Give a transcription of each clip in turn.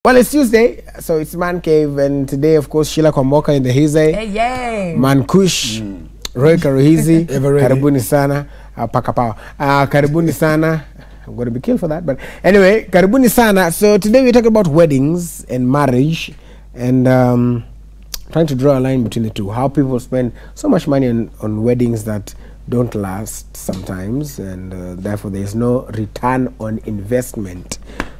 Well, it's Tuesday, so it's Man Cave, and today, of course, Sheila Kwamboka in the Hize. Hey, yay! Mankush, Roy Karuhizi, karibuni sana, Pakapawa. Karibuni sana. I'm going to be killed for that, but anyway, karibuni sana. So today we're talking about weddings and marriage, and trying to draw a line between the two. How people spend so much money on weddings that don't last sometimes, and therefore there's no return on investment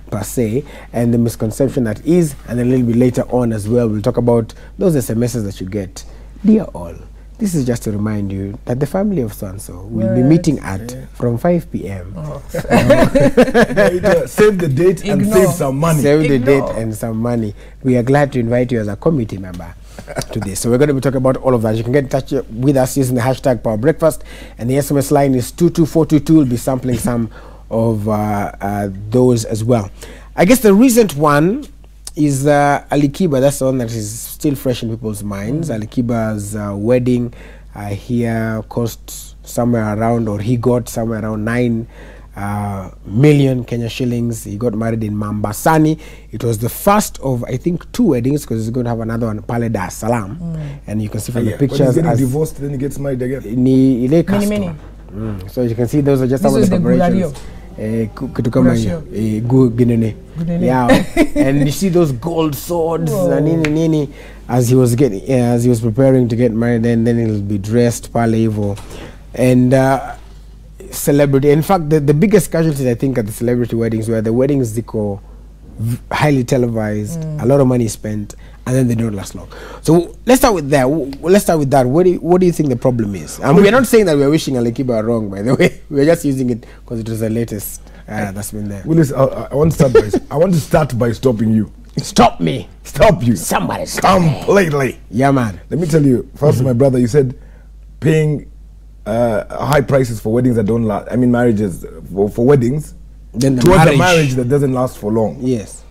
per se, and the misconception that is, and then a little bit later on as well, we'll talk about those SMSs that you get. Dear all, this is just to remind you that the family of so-and-so will be meeting at from 5 p.m. Save the date and save some money. Save the date and some money. We are glad to invite you as a committee member to this. So we're going to be talking about all of that. You can get in touch with us using the hashtag Power Breakfast, and the SMS line is 22422. We'll be sampling some of those as well. I guess the recent one is Ali Kiba. That's the one that is still fresh in people's minds. Ali Kiba's wedding here cost somewhere around, or he got somewhere around 9 million Kenya shillings. He got married in Mambasani. It was the first of, I think, 2 weddings, because he's going to have another one, Pale Dar es Salaam. And you can see from the pictures. When he's getting divorced, then he gets married again. Many. So you can see those are just some of the preparations. Yeah, and you see those gold swords and as he was preparing to get married, and then he'll be dressed pale and celebrity. In fact, the biggest casualties I think at the celebrity weddings were the weddings ziko highly televised, a lot of money spent, and then they don't last long. So let's start with that. What do you think the problem is? And we're not saying that we're wishing Ali Kiba wrong, by the way. We're just using it because it was the latest that's been there. Willis, I want to start by stopping you. Stop me. Stop you. Somebody stop completely. Yeah, man. Let me tell you. First, my brother, you said paying high prices for weddings that don't last. I mean, marriages for weddings. Then towards a marriage that doesn't last for long. Yes.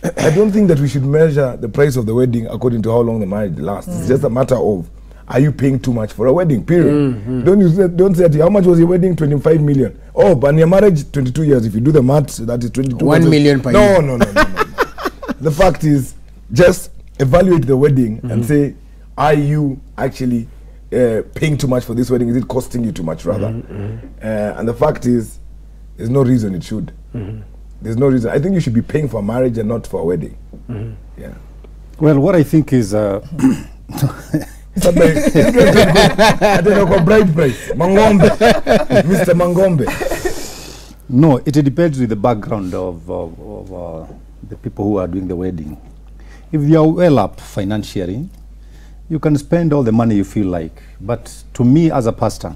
I don't think that we should measure the price of the wedding according to how long the marriage lasts. It's just a matter of, are you paying too much for a wedding, period. Don't say, how much was your wedding? 25 million. Oh, but your marriage, 22 years. If you do the maths, that is 22. 1 million per year. No. The fact is, just evaluate the wedding and say, are you actually paying too much for this wedding? Is it costing you too much, rather? And the fact is, there's no reason it should. There's no reason. I think you should be paying for a marriage and not for a wedding. Yeah. Well, what I think is I don't know, bride price. Mangombe. Mr. Mangombe. No, it depends with the background of the people who are doing the wedding. If you are well up financially, you can spend all the money you feel like. But to me as a pastor,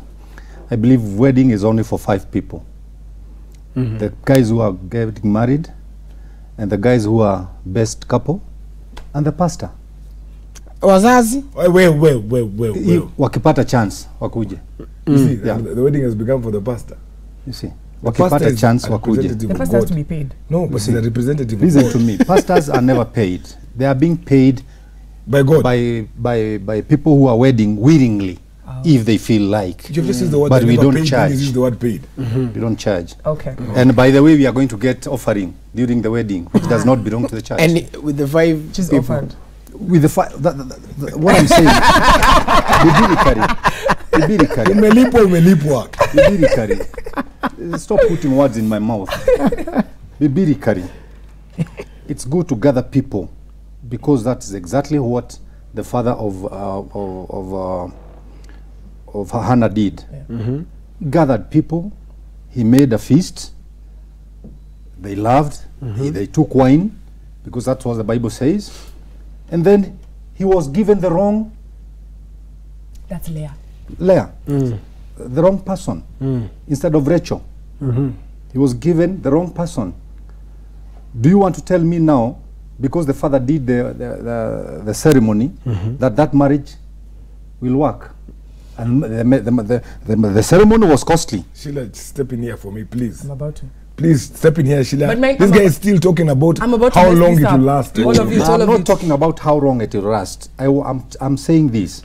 I believe wedding is only for 5 people. The guys who are getting married, and the guys who are best couple, and the pastor. Wazazi? Well. Wakipata chance, wakuje. You see, the wedding has become for the pastor. You see, wakipata chance, wakuje. The pastor has to be paid. No, but he's a representative. Listen to me. Pastors are never paid. They are being paid by God, by people who are wedding willingly. If they feel like, but we don't charge. Use the word paid. We don't charge. Okay. And by the way, we are going to get offering during the wedding, which does not belong to the church. And with the 5 which is people. offered. With the what I'm saying, stop putting words in my mouth. It's good to gather people, because that is exactly what the father of Hannah did. Gathered people, he made a feast, they loved, they took wine, because that's what the Bible says, and then he was given the wrong, that's Leah, the wrong person, instead of Rachel. He was given the wrong person. Do you want to tell me now, because the father did the ceremony, that marriage will work? And the ceremony was costly. Sheila, step in here for me, please. I'm about to. Please step in here, Sheila. This guy is still talking about how long it will last. I'm not talking about how long it will last. I'm saying this,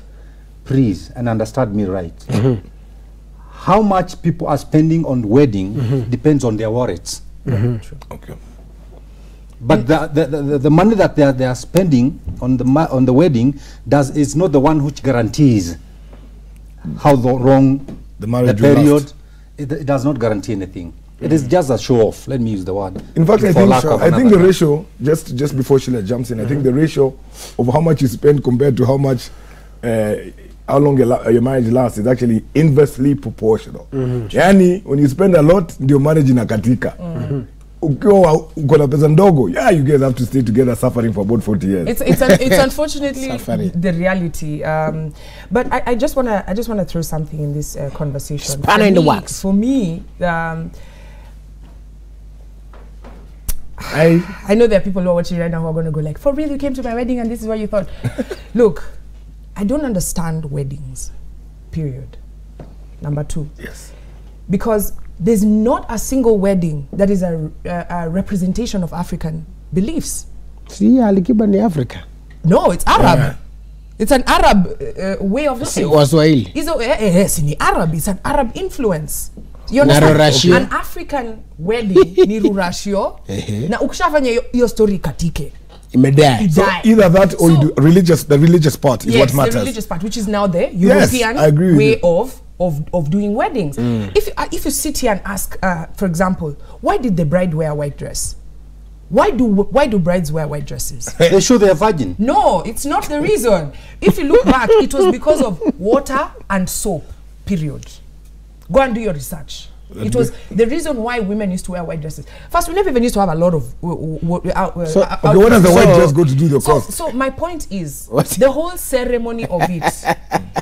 please, and understand me right. How much people are spending on wedding depends on their wallets. Okay. But the money that they are spending on the wedding is not the one which guarantees how long The marriage the will period. last. It does not guarantee anything. It is just a show off. Let me use the word. In fact, I for lack of think the another term. ratio, just before Sheila jumps in, I think the ratio of how much you spend compared to how much, how long your marriage lasts is actually inversely proportional. Yani, when you spend a lot, your marriage inakatika. Ukiwa uko na pesa ndogo, yeah, you guys have to stay together suffering for about 40 years. It's unfortunately Suffering. the reality. But I just wanna throw something in this conversation. Spanner For in the me- works. For me, I I know there are people who are watching right now who are going to go like, for real, you came to my wedding and this is what you thought. Look, I don't understand weddings, period. Number two. yes. Because there's not a single wedding that is a representation of African beliefs. See, Alikiba ni Africa. No, it's Arab. Yeah. It's an Arab way of Si life. Waswahili. Yes, in Arab, it's an Arab influence. You Na understand? rurashio. An African wedding ni rurashio. Na ukishafanya hiyo story katike. Imedai. It So die. either that or So- you do the religious part is Yes, what matters. the religious part, which is now the Yes, European I agree with way you. of doing weddings. If you sit here and ask, for example, why did the bride wear a white dress? Why do brides wear white dresses? They show they are virgin. No, it's not the reason. If you look back, it was because of water and soap, period. Go and do your research. It was the reason why women used to wear white dresses. First, we never even used to have a lot of Okay, what does the white dress go to do the cost? so my point is, What? the whole ceremony of it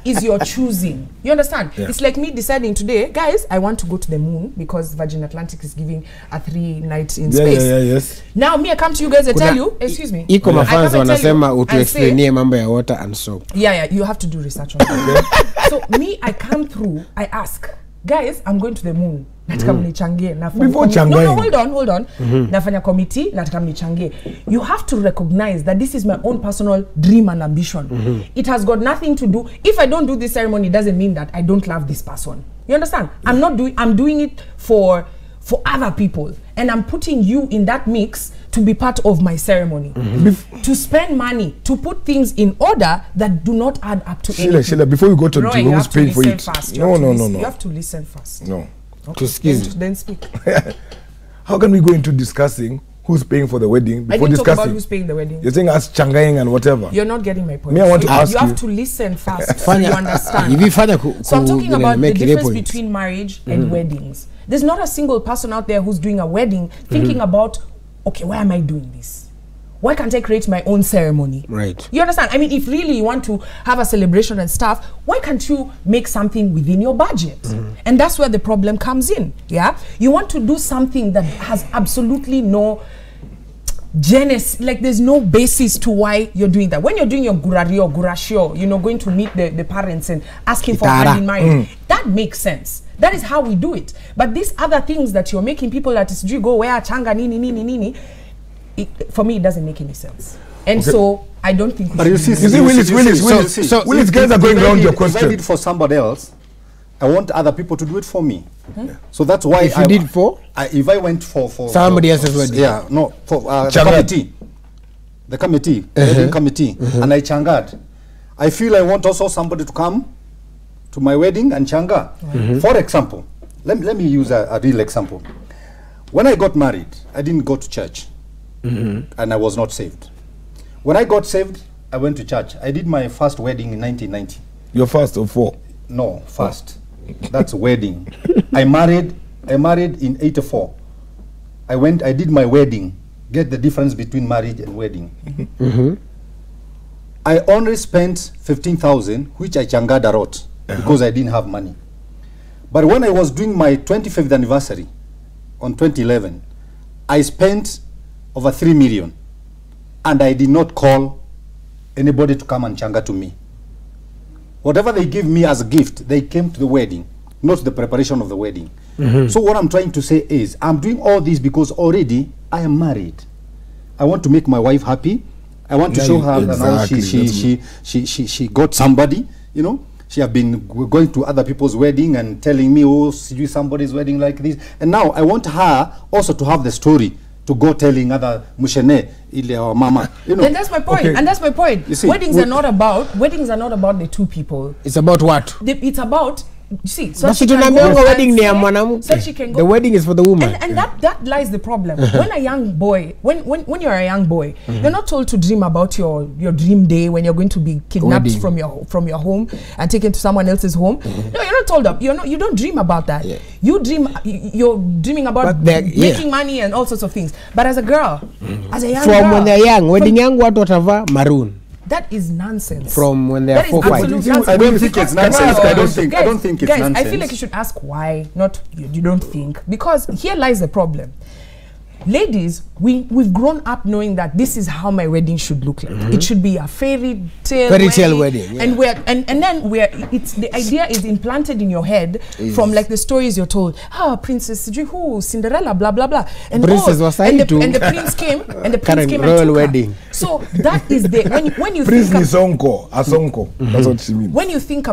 is your choosing. You understand? Yeah. It's like me deciding today, guys, I want to go to the moon because Virgin Atlantic is giving a 3 nights in space. Yes. Now me, I come to you guys and Kuna- tell you, excuse me. Iko I come mafans and tell you wanasema and say- utuexplainie mambo ya water and soap. Yeah, you have to do research on that. So me, I come through, I ask, guys, I'm going to the moon. Nataka mnichangie. Before No, changaing. hold on. Nafanya committee, nataka mnichangie. You have to recognize that this is my own personal dream and ambition. It has got nothing to do, if I don't do this ceremony, it doesn't mean that I don't love this person. You understand? I'm doing it for other people. And I'm putting you in that mix to be part of my ceremony. To spend money, to put things in order that do not add up to anything. Sheila, before you go to Roy, you who's have to paying for listen it. first. You No. have to listen first. No. Okay, Tusikize. then speak. How can we go into discussing who's paying for the wedding I before didn't talk about discussing? who's paying the wedding. You're saying us changaing and whatever. You're not getting my point. Me, I want to ask you you. have to listen first so you Fanya understand. hivi fanya So I'm talking about the make ile difference point. between marriage and weddings. There's not a single person out there who's doing a wedding thinking about, okay, why am I doing this? Why can't I create my own ceremony? Right. You understand? I mean, if really you want to have a celebration and stuff, why can't you make something within your budget? And that's where the problem comes in. Yeah, you want to do something that has absolutely no genesis, like there's no basis to why you're doing that. When you're doing your gurario, gurashio, going to meet the parents and asking for Kitara. hand in marriage, that makes sense. That is how we do it. But these other things that you're making people that is go where changa nini, for me it doesn't make any sense. And so I don't think. But you see, Willis, guys are going around your If I question. did for somebody else, I want other people to do it for me. So that's why If you did for if I went for somebody else's wedding. Yeah, no, for the Changad. committee, wedding committee, and I changad. I feel I want also somebody to come to my wedding and changa. For example, let me use a real example. When I got married, I didn't go to church, and I was not saved. When I got saved, I went to church. I did my first wedding in 1990. Your first of 4. No, first. That's wedding. I married in 84. I did my wedding. Get the difference between marriage and wedding. I only spent 15,000, which I changada wrote because I didn't have money. But when I was doing my 25th anniversary on 2011, I spent over 3 million, and I did not call anybody to come and changa to me. Whatever they give me as a gift, they came to the wedding, not the preparation of the wedding. So what I'm trying to say is, I'm doing all this because already I am married. I want to make my wife happy. I want to Yeah, show her that now exactly. she got somebody, She have been going to other people's wedding and telling me, oh, see somebody's wedding like this. And now I want her also to have the story to go telling other mushene ile our mama. You know. And that's my point. Okay. And that's my point. You see, Weddings are not about the two people. It's about what? It's about, you see, so Basi she can tunaambiwa go wedding ni ya and mwanamke. so she can go. The wedding is for the woman. And that lies the problem. When a young boy, when you're a young boy, you're not told to dream about your dream day when you're going to be kidnapped Wedding. from your home and taken to someone else's home. No, you're not told up. You don't dream about that. Yeah. You're dreaming about making money and all sorts of things. But as a girl, as a young From girl, when they're young, wedding young watu watavaa maroon. that is nonsense. From when they are That is 4, 5. absolute I nonsense. don't think it's nonsense. I don't think it's guys, nonsense. I feel like you should ask why, not you don't think. Because here lies the problem. Ladies, we've grown up knowing that this is how my wedding should look like. It should be a fairy tale wedding, yeah. And then it's the idea is implanted in your head from like the stories you're told. Princess who, Cinderella, blah blah blah. And Princess Wasaitu. and the prince came and the prince Karen, came royal and took wedding. her. So that is the when you Prince think ni sonko, a sonko. That's what she means. when you think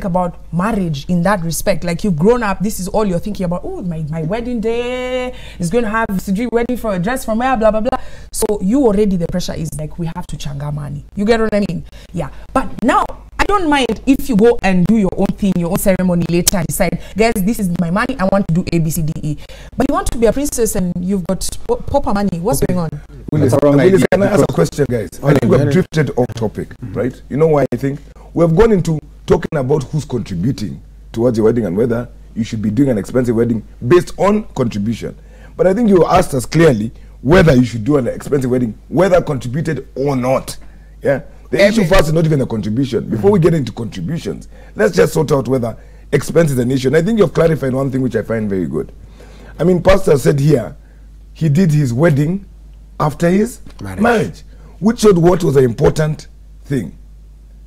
about marriage in that respect, like you've grown up, this is all you're thinking about. Oh, my wedding day is going to have Sijui wedding for a dress from where, blah blah blah. So you already, the pressure is like we have to changa money. You get what I mean? Yeah. But now I don't mind if you go and do your own thing, your own ceremony later and decide, guys, this is my money, I want to do A, B, C, D, E. But you want to be a princess and you've got proper money. What's going on? Willis, That's a wrong Willis, idea. can I ask a question, guys? I think we've drifted off topic, right? You know why I think? We have gone into talking about who's contributing towards your wedding and whether you should be doing an expensive wedding based on contribution. But I think you asked us clearly whether you should do an expensive wedding, whether contributed or not. Yeah. The issue first is not even a contribution. Before we get into contributions, let's just sort out whether expense is an issue. And I think you've clarified one thing which I find very good. I mean, Pastor said here, he did his wedding after his marriage, which showed what was the important thing.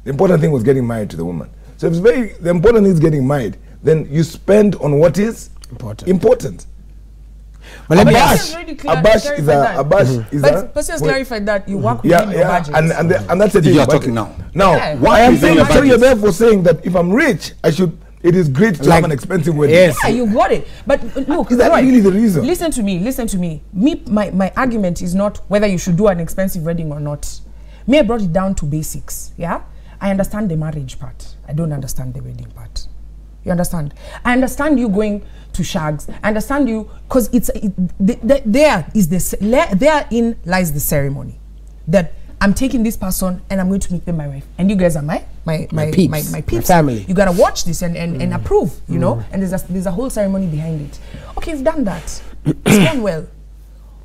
The important thing was getting married to the woman. So if it's the important thing is getting married, then you spend on what is important. But let me Pastor's ask. already Abash is clarified that. But Pastor has clarified that you work within your budget. and that's the thing. You are But talking now. Now, Yeah. I am Within saying your so you're budget. therefore saying that if I'm rich, it is great to Like- have an expensive wedding. Yes. Yeah, you got it. But look, Is that Roy, really the reason? Listen to me. My argument is not whether you should do an expensive wedding or not. Me, I brought it down to basics. Yeah, I understand the marriage part. I don't understand the wedding part. You understand? I understand you going to shags. I understand you because therein lies the ceremony. That I'm taking this person and I'm going to make them my wife, and you guys are my peeps, my my family. You gotta watch this and approve, you know. And there's a whole ceremony behind it. Okay, you've done that. It's gone well.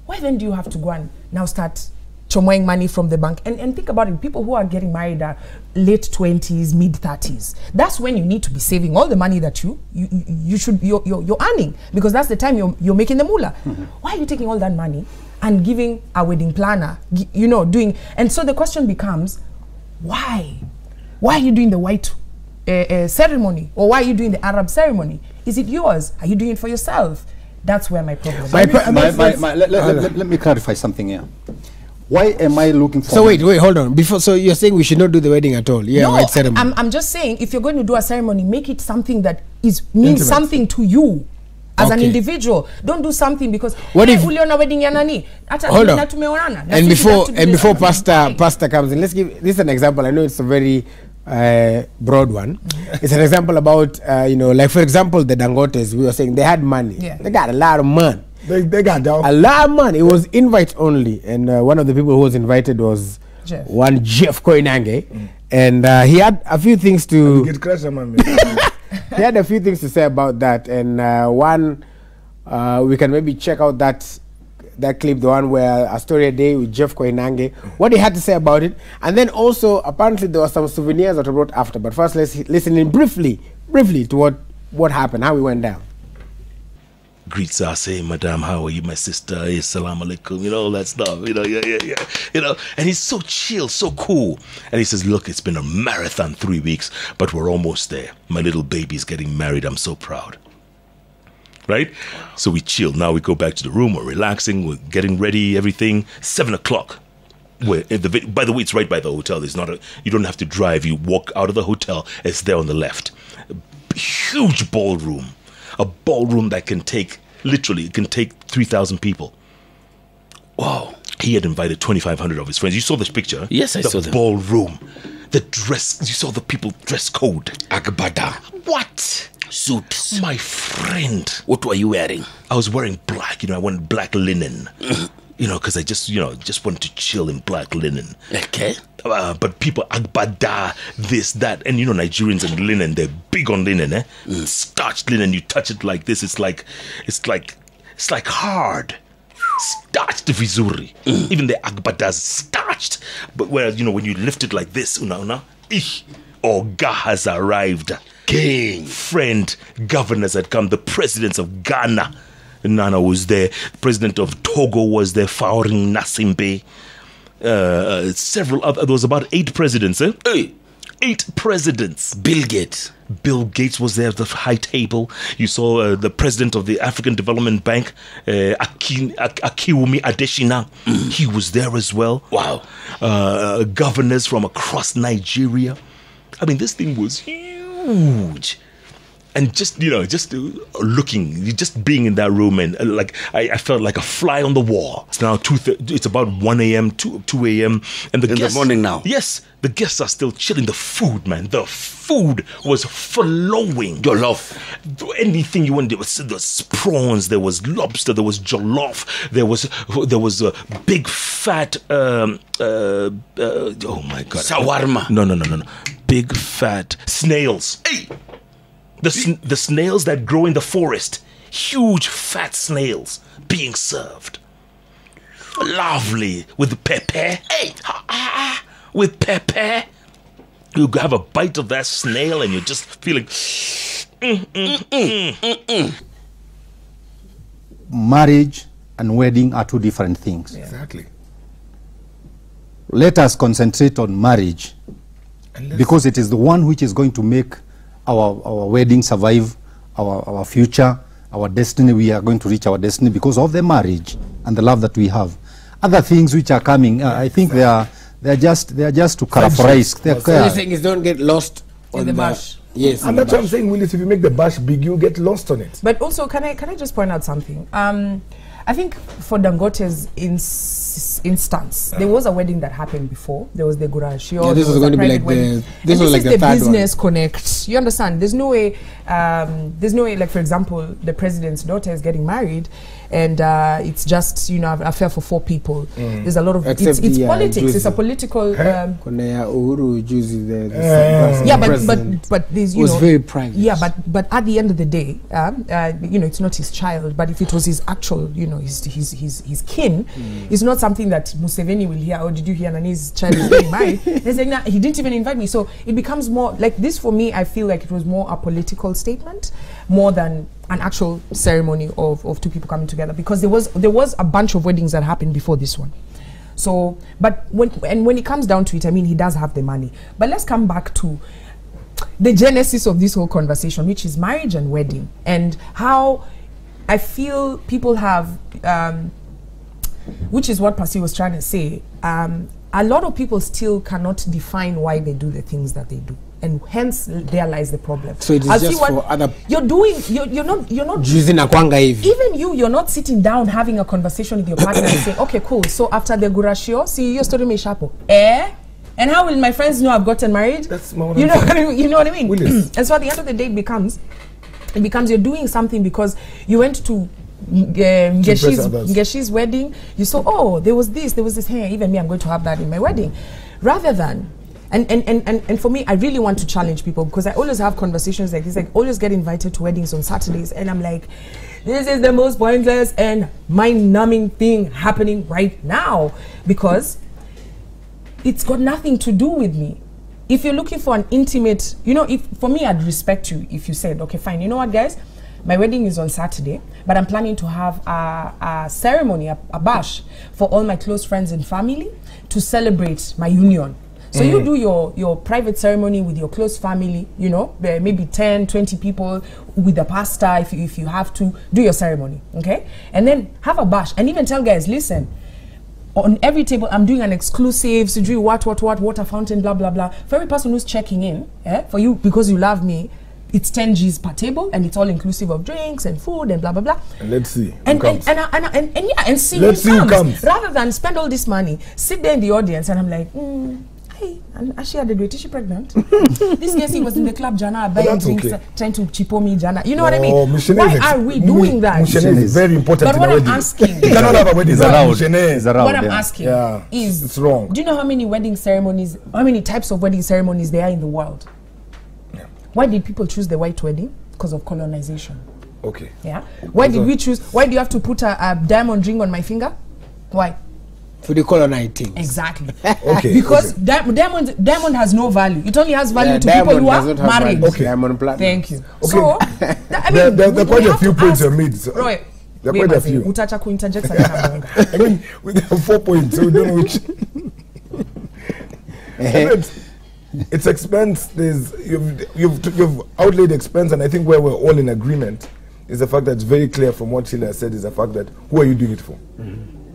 Why then do you have to go and now start chomoying money from the bank? And think about it. People who are getting married are late 20s, mid 30s. That's when you need to be saving all the money that you're earning, because that's the time you're making the moolah. Why are you taking all that money and giving a wedding planner, doing? And so the question becomes, why are you doing the white ceremony, or why are you doing the Arab ceremony? Is it yours? Are you doing it for yourself? That's where my problem is. Let me clarify something here. Why am I looking for? So wait, hold on. So you're saying we should not do the wedding at all? Yeah, No, white ceremony. I'm just saying, if you're going to do a ceremony, make it something that means Intimate. something to you as an Okay. individual. Don't do something because What if- uliona wedding ya nani? Hata Hold on. na tumeonana. Na And sisi before have to do this. pastor comes in, let's give this an example. I know it's a very broad one. It's an example about like for example the Dangotes. We were saying they had money. Yeah. They got a lot of money. They got down. A lot of money. It was invite only, and one of the people who was invited was Jeff. one Jeff Koinange, and he had a few things to. Get crushed, man. He had a few things to say about that, and one we can maybe check out that clip, the one where a story a day with Jeff Koinange, what he had to say about it, and then also apparently there were some souvenirs that were brought after. But first, let's listen in briefly to what happened, how it went down. Greets us, hey, Madam, how are you, my sister? Hey, salam alaikum, all that stuff, yeah. And he's so chill, so cool. And he says, look, it's been a marathon 3 weeks, but we're almost there. My little baby's getting married. I'm so proud. Right? So we chill. Now we go back to the room. We're relaxing. We're getting ready, everything. 7 o'clock. By the way, it's right by the hotel. There's you don't have to drive. You walk out of the hotel. It's there on the left. A huge ballroom. A ballroom that can take 3,000 people. Wow. He had invited 2,500 of his friends. You saw this picture? Yes, I saw them. The ballroom. The dress. You saw the people dress code. Agbada. What? Suits. My friend. What were you wearing? I was wearing black. I wanted black linen. Because I just wanted to chill in black linen. Okay. But people, agbada, this, that. And Nigerians and linen, they're big on linen, eh? Starched linen, you touch it like this, it's like hard. Starched vizuri. Even the agbadas starched. But whereas, when you lift it like this, Oga has arrived. King. Friend, governors had come, the presidents of Ghana. Nana was there. The president of Togo was there, Faure Gnassingbe. Several other. There was about 8 presidents. Hey. 8 presidents. Bill Gates. Bill Gates was there at the high table. You saw the president of the African Development Bank, Akiwumi Adesina. He was there as well. Wow. Governors from across Nigeria. I mean, this thing was huge. And just looking, just being in that room, and I felt like a fly on the wall. It's now it's about 1 a.m., 2 a.m. and in the morning now. Yes, the guests are still chilling. The food, man, the food was flowing. Your love. Anything you want. There was prawns, there was lobster, there was jollof, there was a big fat. Oh my God. Shawarma. No. Big fat snails. Hey. The snails that grow in the forest, huge fat snails being served. Lovely with pepper. Hey, with pepper. You have a bite of that snail and you're just feeling. Marriage and wedding are 2 different things. Yeah. Exactly. Let us concentrate on marriage because it is the one which is going to make our wedding survive, our future, our destiny. We are going to reach our destiny because of the marriage and the love that we have. Other things which are coming, I think they are just to characterize. So the thing is, don't get lost on the bash. Yes, and that's what I'm saying, Willis. If you make the bash big, you get lost on it. But also, can I just point out something? I think for Dangote's instance, there was a wedding that happened before. There was the Gurashio. Yeah, this was going to be like wedding. this was like the third business one. Connect. You understand? There's no way. Like, for example, the president's daughter is getting married, and it's just an affair for 4 people. There's a lot of it's politics. Juicy. It's a political. Uhuru Juicy but there's was very private. Yeah, but at the end of the day, it's not his child. But if it was his actual, his kin, it's not something that Museveni will hear. Oh, did you hear Nani's child is getting married? They say, nah, he didn't even invite me. So it becomes more like this for me. I feel like it was more a political statement more than an actual ceremony of 2 people coming together, because there was a bunch of weddings that happened before this one. So, but when it comes down to it, I mean, he does have the money. But let's come back to the genesis of this whole conversation, which is marriage and wedding, and how I feel people have, which is what Pasi was trying to say, a lot of people still cannot define why they do the things that they do. And hence there lies the problem. So it is just for other. You're doing. You're not. Even you're not sitting down having a conversation with your partner and saying, okay, cool. So after the Gurashio, see your story me shapo. And how will my friends know I've gotten married? That's more. You know what I mean? And so at the end of the day, it becomes you're doing something because you went to Ngeshi's wedding. You saw, oh, there was this. Hey, even me, I'm going to have that in my wedding, rather than. And for me, I really want to challenge people, because I always have conversations like this. I always get invited to weddings on Saturdays, and I'm like, this is the most pointless and mind-numbing thing happening right now, because it's got nothing to do with me. If you're looking for an intimate, for me, I'd respect you if you said, okay, fine, you know what, guys? My wedding is on Saturday, but I'm planning to have a ceremony, a bash for all my close friends and family to celebrate my union. So you do your private ceremony with your close family, maybe 10, 20 people with the pastor, if you have to, do your ceremony, okay? And then have a bash, and even tell guys, listen, on every table, I'm doing an exclusive, so do what, water fountain, blah, blah, blah. For every person who's checking in, for you, because you love me, it's 10 G's per table, and it's all inclusive of drinks and food and blah blah blah. And let's see. And yeah, and see Let's see who comes. rather than spend all this money, sit there in the audience, and I'm like, hey, and Ashia the is she pregnant? This guy he was in the club Jana buying that's drinks, okay. trying to chipo me Jana. You know what I Oh, mean? Mushene Why is are we doing that? Mushene is very important But in what a I'm wedding. asking, You cannot have a wedding It's without allowed. Mushene. It's allowed, what I'm yeah. asking Yeah, is, it's wrong. do you know how many wedding ceremonies, how many types of wedding ceremonies there are in the world? Yeah. Why did people choose the white wedding? Because of colonization. Okay. Yeah. Why did we choose? Why do you have to put a diamond ring on my finger? Why? For the colonizing. Exactly. Okay. Because okay. diamond has no value. It only has value to Diamond people who does are not have married. value. Okay. Diamond platinum. Thank you. Okay. So, I mean, There are quite we a have few to points ask- you made. So Roy, there are wait quite a a second. few. Utacha ku interject sana. I mean, we have 4 points, so we don't know which. It's expense. You've outlaid expense, and I think where we're all in agreement is the fact that it's very clear from what Sheila said is the fact that who are you doing it for?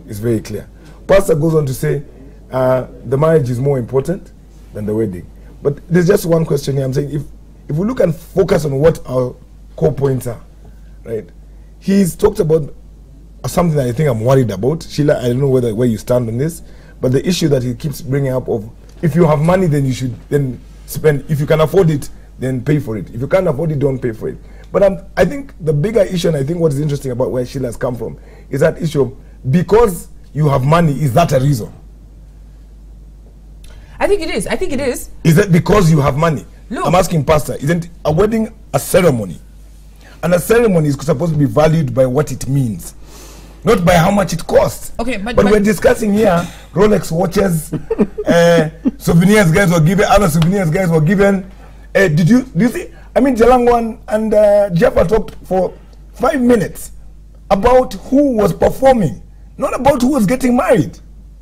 It's very clear. Pastor goes on to say the marriage is more important than the wedding. But there's just one question here. I'm saying if we look and focus on what our core points are, right? He's talked about something that I think I'm worried about. Sheila, I don't know where you stand on this, but the issue that he keeps bringing up of if you have money, then you should then spend. If you can afford it, then pay for it. If you can't afford it, don't pay for it. But I think the bigger issue, and I think what is interesting about where Sheila has come from, is that issue of because you have money, is that a reason? I think it is. I think it is. Is that because you have money? Look. I'm asking Pastor, isn't a wedding a ceremony? And a ceremony is supposed to be valued by what it means, not by how much it costs. Okay, but we're discussing here Rolex watches, souvenirs guys were given, other souvenirs guys were given. Do you see? I mean, Jalango and Jeffa talked for 5 minutes about who was performing, not about who was getting married.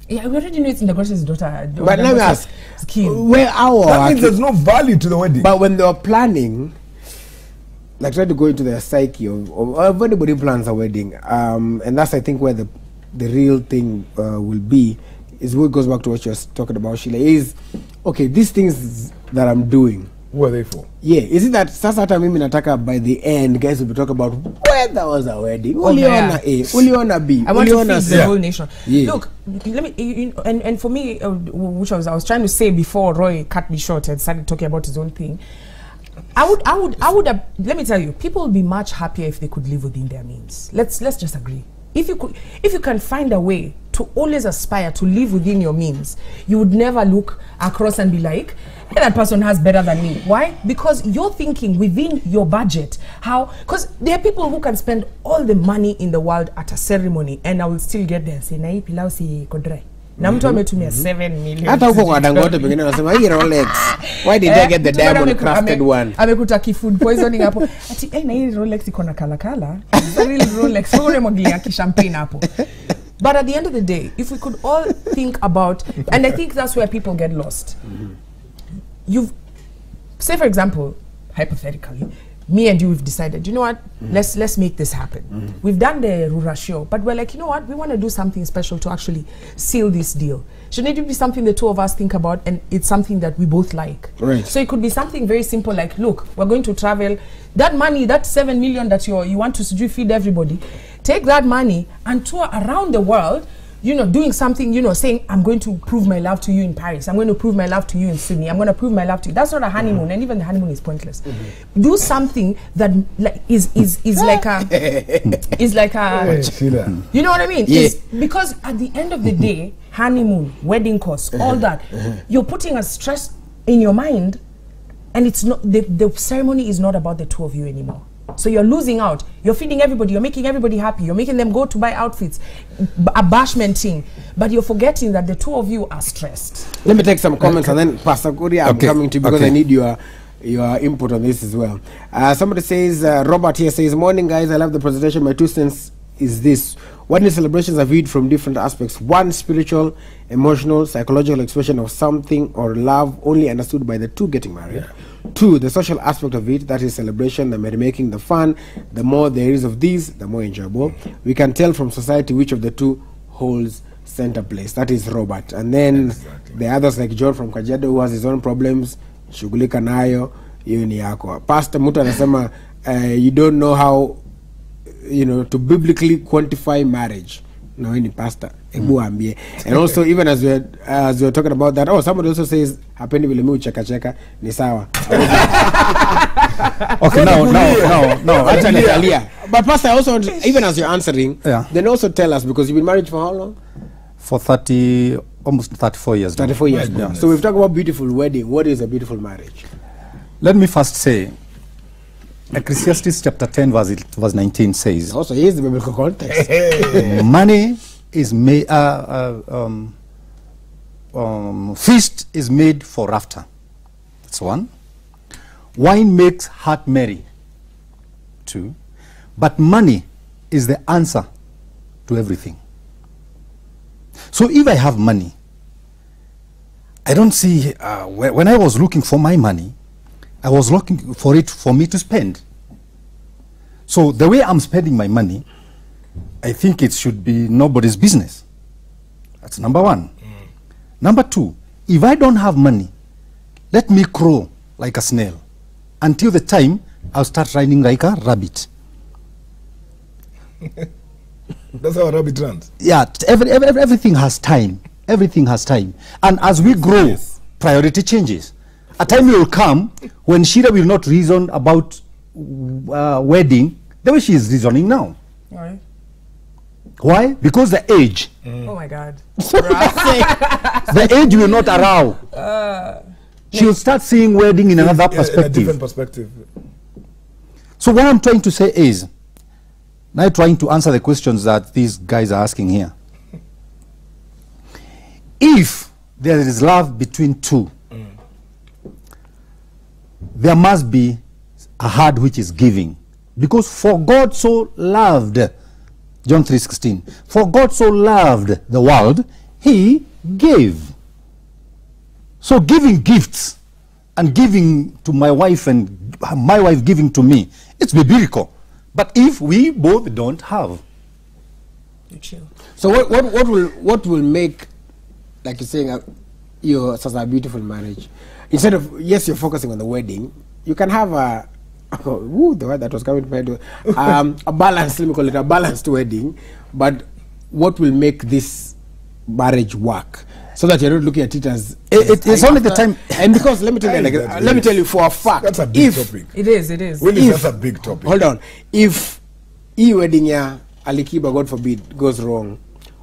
Yeah, we already know it's in the grocer's daughter. But let me ask, Scheme. where our That means there's no value to the wedding. but when they were planning, like try to go into their psyche of anybody plans a wedding, and that's I think where the real thing will be, is what goes back to what you're talking about, Sheila, is okay, these things that I'm doing, Who are they for? yeah, is it that sasa hata mimi nataka by the end guys will be talking about where there was a wedding, Oh, yeah. uliona A, uliona B, I want to uliona feed C. the whole nation. Yeah. Look, let me, and for me, which I was trying to say before Roy cut me short and started talking about his own thing. I would have, let me tell you, people would be much happier if they could live within their means. Let's just agree. If you can find a way to always aspire to live within your means, you would never look across and be like, hey, that person has better than me. Why? Because you're thinking within your budget. How? Because there are people who can spend all the money in the world at a ceremony, and I will still get there and say, na hii pilau si kodre. Na mtu ametumia 7 million. Hata huko kwa Dangote pengine wanasema hii Rolex, why did they get the diamond crafted one? Amekuta food poisoning hapo. Ati na hii Rolex iko na kala. It's a real Rolex. Wewe mwagilia champagne hapo. But at the end of the day, if we could all think about, and I think that's where people get lost. Say for example, hypothetically, me and you, we've decided, you know what, let's make this happen. We've done the Rura show, but we're like, you know what, we want to do something special to actually seal this deal. Shouldn't it be something the two of us think about, and it's something that we both like? Right. So it could be something very simple like, look, we're going to travel. That money, that 7 million that you want to feed everybody, take that money and tour around the world, doing something, saying, I'm going to prove my love to you in Paris. I'm going to prove my love to you in Sydney. I'm going to prove my love to you. That's not a honeymoon, and even the honeymoon is pointless. Do something that is like a Sheila. you know what I mean? Yeah. It's because at the end of the day, honeymoon, wedding costs, all that, you're putting a stress in your mind, and it's not the ceremony is not about the two of you anymore. So you're losing out. You're feeding everybody. You're making everybody happy. You're making them go to buy outfits, a bashment thing. But you're forgetting that the two of you are stressed. Let me take some comments and then Pastor Korea, I'm coming to you because I need your input on this as well. Somebody says, Robert here says, morning guys, I love the presentation. My 2 cents is this. Wedding celebrations are viewed from different aspects. 1, spiritual, emotional, psychological expression of something or love only understood by the two getting married. Yeah. 2, the social aspect of it, that is celebration, the merrymaking, the fun. The more there is of these, the more enjoyable. We can tell from society which of the two holds center place. That is Robert. And then the others like John from Kajiado, who has his own problems, shughulika nayo. hiyo ni yako. Pastor mtu anasema you don't know how to biblically quantify marriage. No, any pastor. And also, even as we're talking about that, somebody also says, hapendi vile mimi cheka ni sawa. Okay, now, Actually, but pastor, also, even as you're answering, then also tell us, because you've been married for how long? For almost 34 years. 34 years. Yeah. So we've talked about beautiful wedding. What is a beautiful marriage? Let me first say, Ecclesiastes chapter 10 verse 19 says, Also, here's the biblical context. money is made, feast is made for laughter. That's one. Wine makes heart merry. Two. But money is the answer to everything. So if I have money, I don't see, when I was looking for my money, I was looking for it for me to spend. So the way I'm spending my money, I think it should be nobody's business. That's number one. Number two, if I don't have money, let me crawl like a snail until the time I'll start running like a rabbit. That's how a rabbit runs. Yeah, everything has time. Everything has time. And as we grow, priority changes. A time will come when Shira will not reason about wedding the way she is reasoning now. Right. Why? Because the age. Oh my God. The age will not allow. She will start seeing wedding in another perspective. In a different perspective. So what I'm trying to say is, now trying to answer the questions that these guys are asking here. If there is love between two, there must be a heart which is giving. Because for God so loved, John 3:16, for God so loved the world, he gave. So giving gifts and giving to my wife and my wife giving to me, it's biblical. But if we both don't have. You chill. So what will make, like you're saying, your such a beautiful marriage? Instead of, yes, you're focusing on the wedding, you can have the word that was coming to my head, a balanced, let me call it a balanced wedding. But what will make this marriage work? So that you're not looking at it as it's only the time. And because let me tell you for a fact, That's a big topic. It is. Really, that's a big topic. Hold on. If wedding ya Alikiba, God forbid, goes wrong,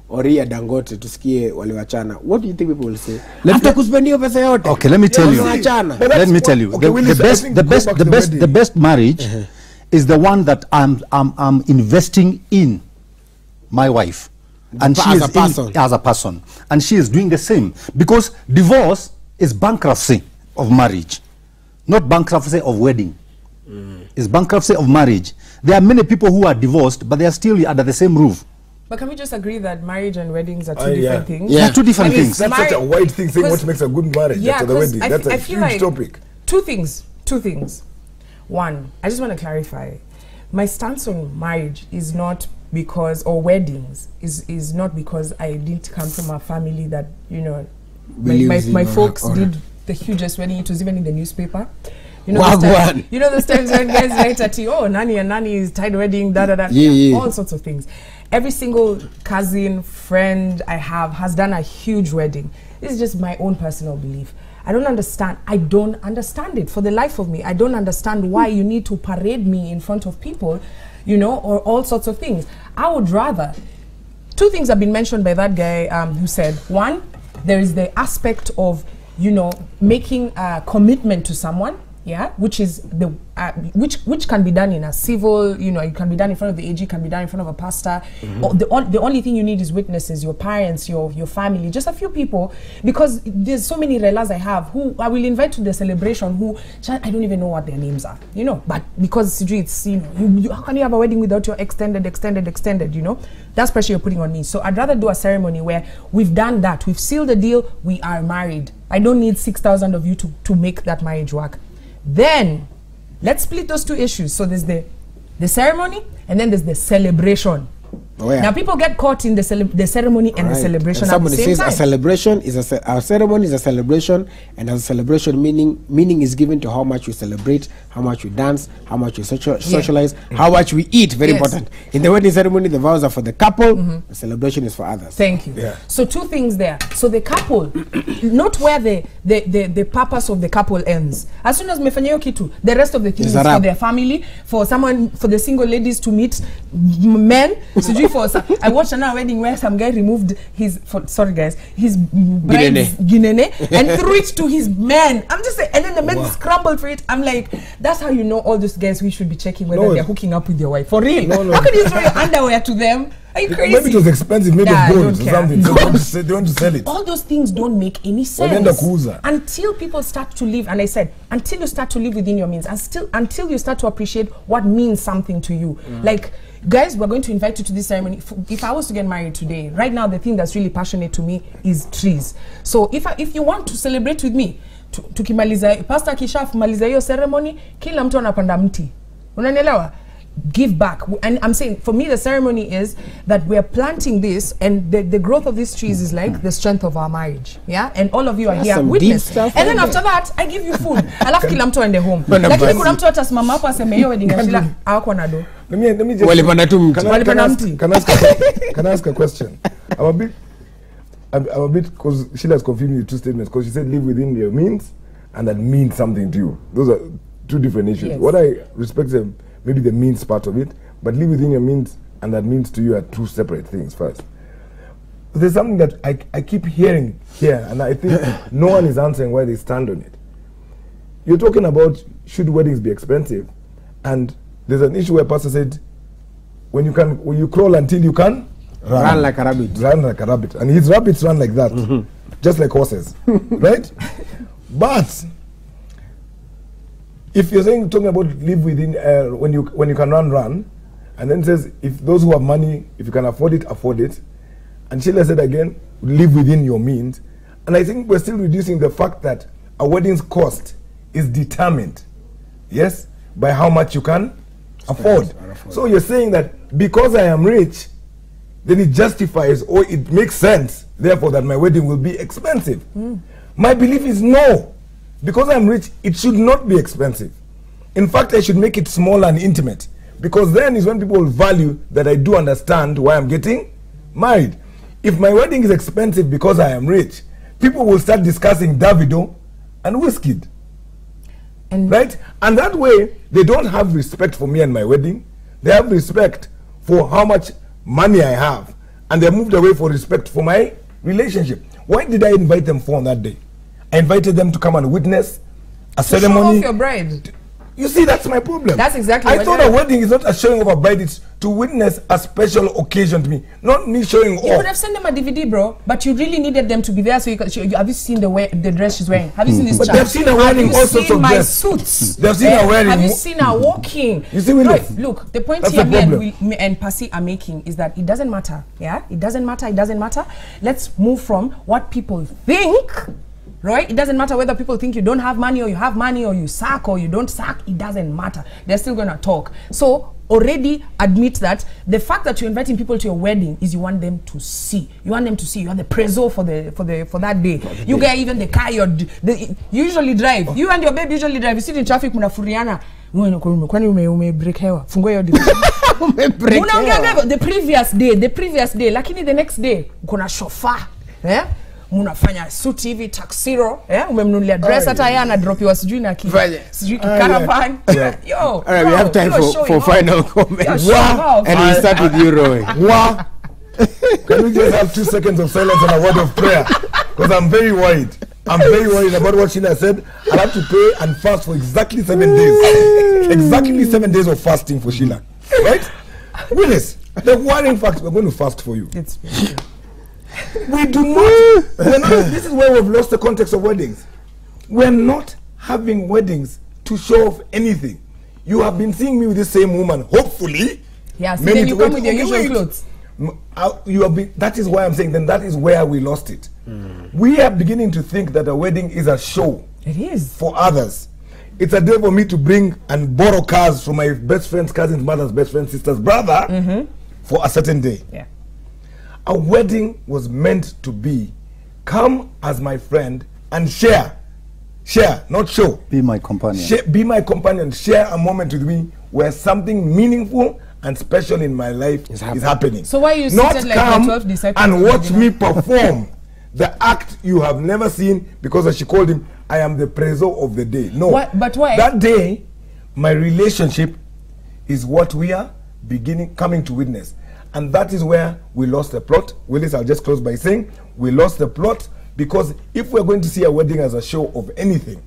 or ya Dangote tusikie waliwachana, what do you think people will say? Hata kuspendia pesa yote. Okay, let me tell you. Waliwachana. Let me tell you. Okay, The best marriage is the one that I'm investing in my wife. And she As is a person. as a person, and she is doing the same, because divorce is bankruptcy of marriage, not bankruptcy of wedding. It's bankruptcy of marriage. There are many people who are divorced, but they are still under the same roof. But can we just agree that marriage and weddings are two different things? Yeah. They are two different I mean, things. That's such a wide thing, saying what makes a good marriage after the 'cause wedding. I That's a feel huge like topic. Two things. One, I just want to clarify. My stance on marriage is not because, or weddings, is not because I didn't come from a family that, my folks did the hugest wedding. It was even in the newspaper. Those times when guys write at you, oh, Nani and Nani is tied wedding, all sorts of things. Every single cousin, friend I have has done a huge wedding. This is just my own personal belief. I don't understand it for the life of me. I don't understand why you need to parade me in front of people, or all sorts of things. I would rather, two things have been mentioned by that guy who said, one, there is the aspect of, making a commitment to someone, which is which can be done in a civil, it can be done in front of the AG, can be done in front of a pastor. The only thing you need is witnesses, your parents, your family, just a few people, because there's so many relas I have who I will invite to the celebration who I don't even know what their names are, but because it's, how can you have a wedding without your extended, that's pressure you're putting on me. So I'd rather do a ceremony where we've done that, we've sealed the deal, we are married. I don't need 6,000 of you to make that marriage work. Then let's split those two issues. So there's the ceremony, and then there's the celebration. Oh, yeah. Now people get caught in the ceremony and the celebration and at the somebody same says time. a celebration is a ceremony is a celebration, and as a celebration meaning is given to how much we celebrate, how much we dance, how much we socialize, how much we eat. Very important. In the wedding ceremony, the vows are for the couple. The celebration is for others. Thank you. Yeah. So two things there. So the couple, not where the purpose of the couple ends. As soon as mefanya hiyo kitu, the rest of the things is for their family, for the single ladies to meet men. I watched another wedding where some guy removed his bride's ginene and threw it to his men. I'm just saying, and then the men scrambled for it. I'm like, that's how you know all those guys we should be checking whether they're hooking up with your wife. For real. How can you throw your underwear to them? Are you crazy? Maybe it was expensive, made of gold or something. They want to sell it. All those things don't make any sense until people start to live. And I said, until you start to live within your means, and until you start to appreciate what means something to you. Like, guys, we're going to invite you to this ceremony. If I was to get married today, right now the thing that's really passionate to me is trees. So if you want to celebrate with me, tukimaliza pastor akishamaliza hiyo ceremony, kila mtu anapanda mti. Unanielewa? Give back. And I'm saying, for me, the ceremony is that we're planting this, and the growth of these trees is like the strength of our marriage. Yeah, and all of you are here witness. And then after that, I give you food. Alafu kila mtu aende home. Lakini kuna mtu atasimama hapo aseme hiyo wedding ashila hawako na do. Let me just can I ask a question? I'm a bit because Sheila's confusing the two statements, because she said live within your means and that means something to you. Those are two different issues. Yes. What I respect them, maybe the means part of it, but live within your means and that means to you are two separate things first. There's something that I keep hearing here, and I think no one is answering where they stand on it. You're talking about should weddings be expensive, and there's an issue where pastor said when you crawl until you can run like a rabbit. Run like a rabbit. And his rabbits run like that. Just like horses. Right? But if you're talking about live within when you can run, and then says if those who have money, if you can afford it, and Sheila said again, live within your means. And I think we're still reducing the fact that a wedding's cost is determined, yes, by how much you can afford. So you're saying that because I am rich, then it justifies or it makes sense, therefore, that my wedding will be expensive. My belief is no. Because I'm rich, it should not be expensive. In fact, I should make it small and intimate, because then is when people will value that I do understand why I'm getting married. If my wedding is expensive because I am rich, people will start discussing Davido and Wizkid. Right? And that way, they don't have respect for me and my wedding. They have respect for how much money I have. And they moved away for respect for my relationship. Why did I invite them for on that day? I invited them to come and witness a ceremony. Show off your bride. You see, that's my problem. That's exactly I what thought a wedding is not a showing of a bride, it's to witness a special occasion to me, not me showing off. You could have sent them a DVD, bro, but you really needed them to be there so you could have you seen the dress she's wearing? Have you seen this But chart? they've seen her wearing all sorts of dress. Suits. They've seen her wearing. Have you seen her walking? You see, right, look, the point that's here the and Pasi are making is that it doesn't matter. Yeah, it doesn't matter. Let's move from what people think. Right? It doesn't matter whether people think you don't have money or you have money or you suck or you don't suck. It doesn't matter. They're still going to talk. So already admit that the fact that you're inviting people to your wedding is you want them to see. You want them to see. You want the prezo for that day. You get even the car you usually drive. You and your babe usually drive. You sit in traffic, munafuriana. Break hewa. Fungua your the previous day. Lakini the next day, kuna chauffeur. Eh? Munafanya suit hivi tuxedo, umemnunulia dress hata yeye anadropiwa sijui na sijui caravan. Yo, all right, we have time for final comments. And we start with you, Roy. Can we just have 2 seconds of silence and a word of prayer? Because I'm very worried. I'm very worried about what Sheila said. I'll have to pray and fast for exactly 7 days. Exactly 7 days of fasting for Sheila. Right? Willis, the worrying fact, we're going to fast for you. It's we do not, this is where we've lost the context of weddings. We're not having weddings to show off anything. You have been seeing me with the same woman, hopefully. Yes, then you come with your usual clothes. That is why I'm saying then that is where we lost it. We are beginning to think that a wedding is a show. It is. For others. It's a day for me to bring and borrow cars from my best friend's cousin's mother's best friend's sister's brother for a certain day. Yeah. A wedding was meant to be, come as my friend and share, not show. Be my companion. Be my companion, share a moment with me where something meaningful and special in my life is happening. So why you not seated like come the 12 disciples and of watch the me perform the act you have never seen, because as she called him, I am the preso of the day. No. But why? That day, my relationship is what we are coming to witness. And that is where we lost the plot. Willis, I'll just close by saying we lost the plot, because if we're going to see a wedding as a show of anything,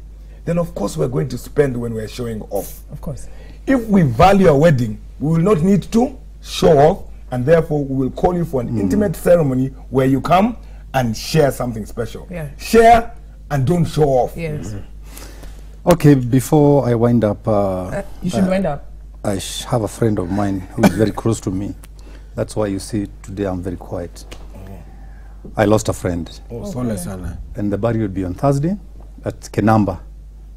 then of course we're going to spend when we're showing off. Of course. If we value a wedding, we will not need to show off, and therefore we will call you for an intimate ceremony where you come and share something special. Yeah. Share and don't show off. Yes. Okay, before I wind up, You should wind up. I have a friend of mine who is very close to me. That's why you see today I'm very quiet. I lost a friend, and the burial will be on Thursday at Kenamba,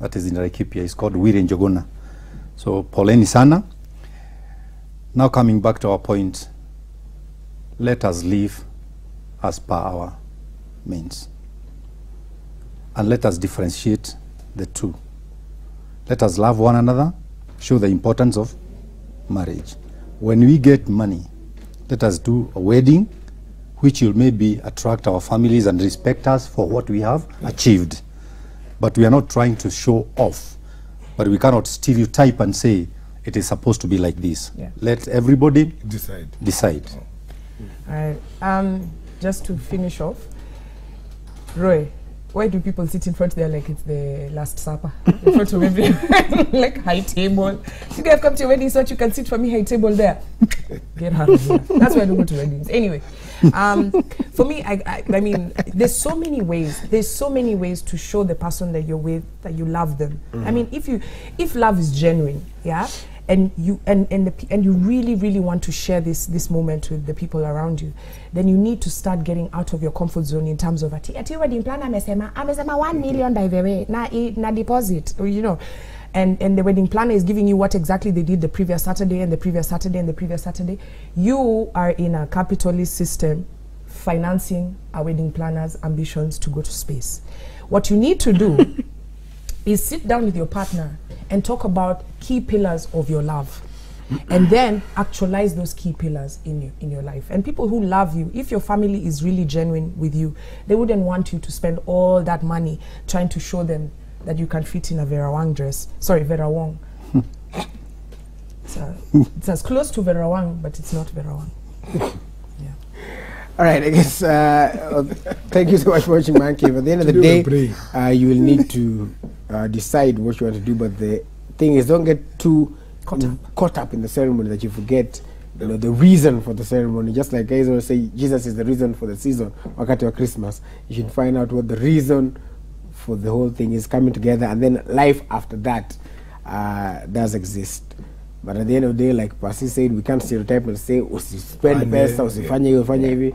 that is in Laikipia. It's called Wiri Njogona. So poleni sana. Now coming back to our point, let us live as per our means, and let us differentiate the two. Let us love one another, show the importance of marriage. When we get money, let us do a wedding which will maybe attract our families and respect us for what we have achieved. But we are not trying to show off. But we cannot stereotype and say it is supposed to be like this. Yeah. Let everybody Decide. All right. Just to finish off, Roy, why do people sit in front there like it's the Last Supper? In front of everyone, like high table. You guys come to your wedding so that you can sit for me high table there. Get out of here. That's why I don't go to weddings. Anyway, for me, I mean, there's so many ways. There's so many ways to show the person that you're with that you love them. I mean, if love is genuine, yeah, and you really want to share this moment with the people around you, then you need to start getting out of your comfort zone in terms of ati wedding plan amesema 1 million by the way na deposit, or, you know, and the wedding planner is giving you what exactly they did the previous Saturday and the previous Saturday and the previous Saturday. You are in a capitalist system financing a wedding planner's ambitions to go to space. What you need to do is sit down with your partner and talk about key pillars of your love, and then actualize those key pillars in your life. And people who love you, if your family is really genuine with you, they wouldn't want you to spend all that money trying to show them that you can fit in a Vera Wang dress. Sorry, Vera Wang. It's as close to Vera Wang, but it's not Vera Wang. Yeah. All right, I guess, thank you so much for watching Man Cave. At the end of the day, you will need to decide what you want to do, but the thing is, don't get too caught up in the ceremony that you forget, you know, the reason for the ceremony. Just like guys always say, Jesus is the reason for the season, wakati wa Christmas. You should find out what the reason for the whole thing is coming together, and then life after that does exist. But at the end of the day, like Pasi said, we can't stereotype and say usispend pesa, usifanye hivi, ufanye hivi.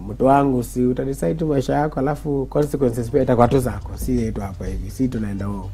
Mtu wangu si utadecide tu maisha yako, alafu consequences pia itakuwa tu zako. Si yetu hapa hivi, si tunaenda huko.